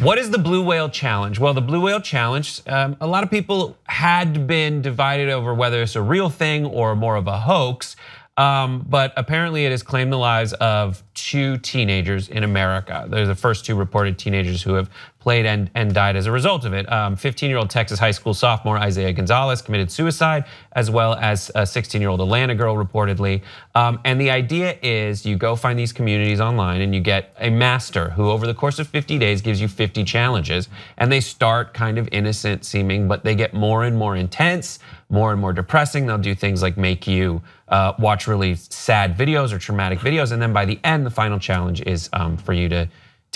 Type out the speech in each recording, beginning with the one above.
What is the Blue Whale Challenge? Well, the Blue Whale Challenge, a lot of people had been divided over whether it's a real thing or more of a hoax. But apparently it has claimed the lives of 2 teenagers in America. They're the first 2 reported teenagers who have played and died as a result of it. 15-year-old Texas high school sophomore Isaiah Gonzalez committed suicide, as well as a 16-year-old Atlanta girl reportedly. And the idea is you go find these communities online and you get a master who over the course of 50 days gives you 50 challenges. And they start kind of innocent seeming, but they get more and more intense, more and more depressing. They'll do things like make you watch really sad videos or traumatic videos. And then by the end, the final challenge is for you to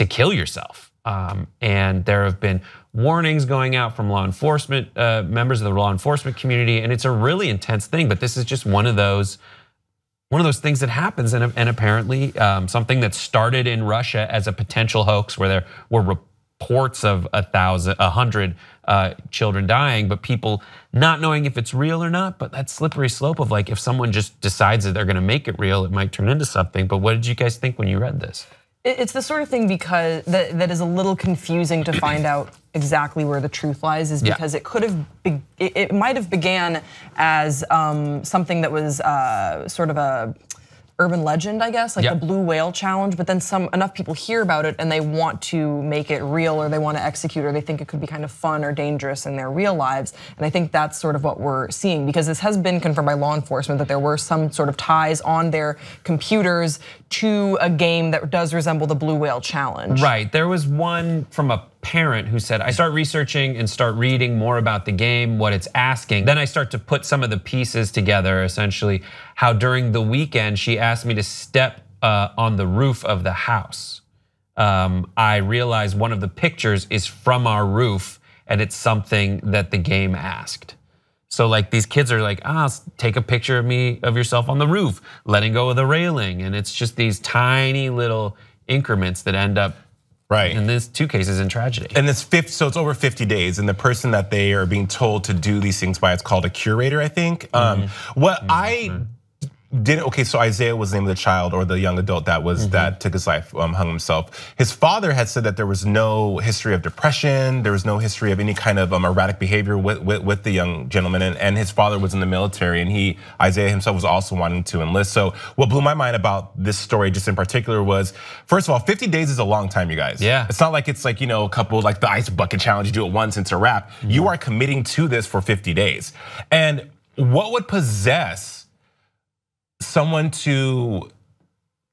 kill yourself. And there have been warnings going out from law enforcement, members of the law enforcement community, and it's a really intense thing. But this is just one of those things that happens, and apparently something that started in Russia as a potential hoax, where there were reports of 100 children dying, but people not knowing if it's real or not. But that slippery slope of like, if someone just decides that they're going to make it real, it might turn into something. But what did you guys think when you read this? It's the sort of thing because that is a little confusing to find out exactly where the truth lies, is because it might have began as something that was sort of a urban legend, I guess, like the Blue Whale Challenge, but then enough people hear about it and they want to make it real, or they want to execute, or they think it could be kind of fun or dangerous in their real lives. And I think that's sort of what we're seeing, because this has been confirmed by law enforcement that there were some sort of ties on their computers to a game that does resemble the Blue Whale Challenge. Right, there was one from a parent who said, I start researching and start reading more about the game, what it's asking. Then I start to put some of the pieces together, essentially how during the weekend she asked me to step on the roof of the house. I realized one of the pictures is from our roof and it's something that the game asked. So like these kids are like, take a picture of yourself on the roof, letting go of the railing. And it's just these tiny little increments that end up in these 2 cases in tragedy. And so it's over 50 days, and the person that they are being told to do these things by, it's called a curator, I think. So Isaiah was the name of the child, or the young adult that took his life, hung himself. His father had said that there was no history of depression, there was no history of any kind of erratic behavior with the young gentleman, and his father was in the military, and Isaiah himself was also wanting to enlist. So what blew my mind about this story just in particular was, first of all, 50 days is a long time, you guys. Yeah. It's not like it's like, a couple like the ice bucket challenge, you do it once, it's a wrap. You are committing to this for 50 days. And what would possess someone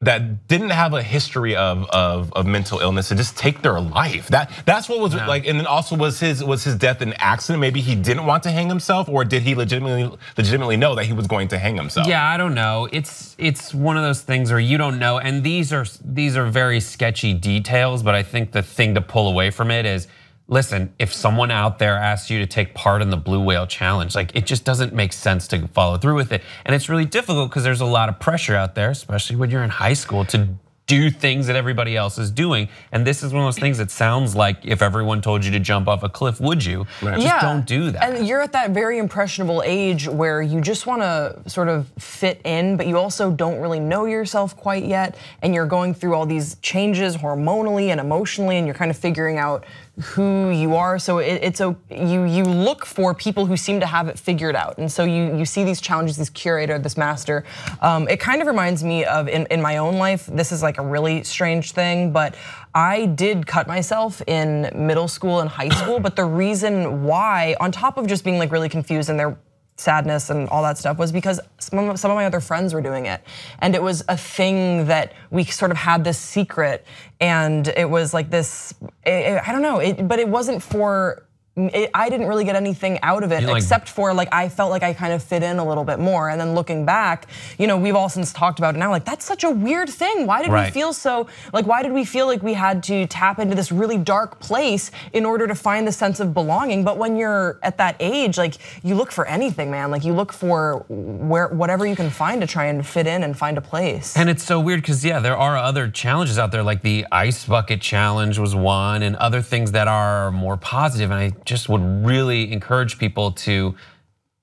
that didn't have a history of mental illness to just take their life? That's what was like. And then also was his death an accident? Maybe he didn't want to hang himself, or did he legitimately know that he was going to hang himself? Yeah, I don't know. It's one of those things where you don't know, and these are very sketchy details. But I think the thing to pull away from it is, listen, if someone out there asks you to take part in the Blue Whale Challenge, like it just doesn't make sense to follow through with it. And it's really difficult because there's a lot of pressure out there, especially when you're in high school, to do things that everybody else is doing. And this is one of those things that sounds like if everyone told you to jump off a cliff, would you? Just don't do that. And you're at that very impressionable age where you just want to sort of fit in, but you also don't really know yourself quite yet. And you're going through all these changes hormonally and emotionally, and you're kind of figuring out who you are. So you look for people who seem to have it figured out. And so you see these challenges, this curator, this master. It kind of reminds me of in my own life, this is like a really strange thing, but I did cut myself in middle school and high school. But the reason why, on top of just being like really confused and their sadness and all that stuff, was because some of my other friends were doing it. And it was a thing that we sort of had this secret, and it was like this, I don't know, but it wasn't for, I didn't really get anything out of it except for like I felt like I kind of fit in a little bit more. And then looking back, we've all since talked about it now, like that's such a weird thing. Why did we feel so, like why did we feel like we had to tap into this really dark place in order to find the sense of belonging? But when you're at that age, like you look for anything, man. Like you look for whatever you can find to try and fit in and find a place. And it's so weird because there are other challenges out there, like the ice bucket challenge was one, and other things that are more positive. And I just would really encourage people to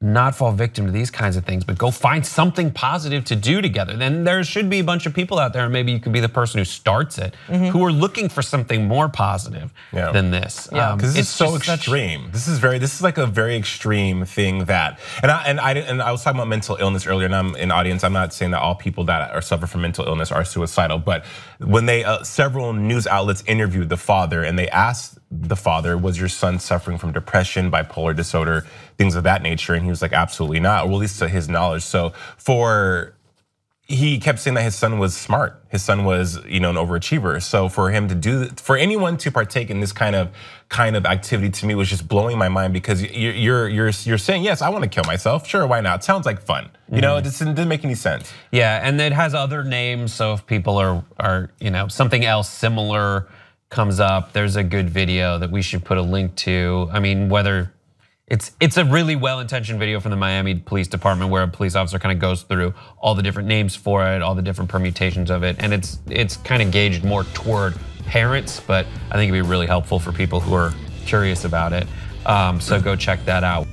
not fall victim to these kinds of things, but go find something positive to do together. Then there should be a bunch of people out there, and maybe you could be the person who starts it, who are looking for something more positive than this. Because this is so extreme. This is like a very extreme thing that, and I was talking about mental illness earlier, and I'm in the audience. I'm not saying that all people that are suffer from mental illness are suicidal, but when they several news outlets interviewed the father, and they asked the father, was your son suffering from depression, bipolar disorder, things of that nature? And he was like, absolutely not, or at least to his knowledge. So he kept saying that his son was smart. His son was, an overachiever. So for him for anyone to partake in this kind of activity, to me was just blowing my mind, because you're saying, yes, I want to kill myself. Sure, why not? Sounds like fun. It didn't make any sense. Yeah, and it has other names. So if people are something else similar comes up, there's a good video that we should put a link to. I mean, whether it's a really well-intentioned video from the Miami Police Department, where a police officer kind of goes through all the different names for it, all the different permutations of it, and it's kind of gauged more toward parents, but I think it'd be really helpful for people who are curious about it. So go check that out.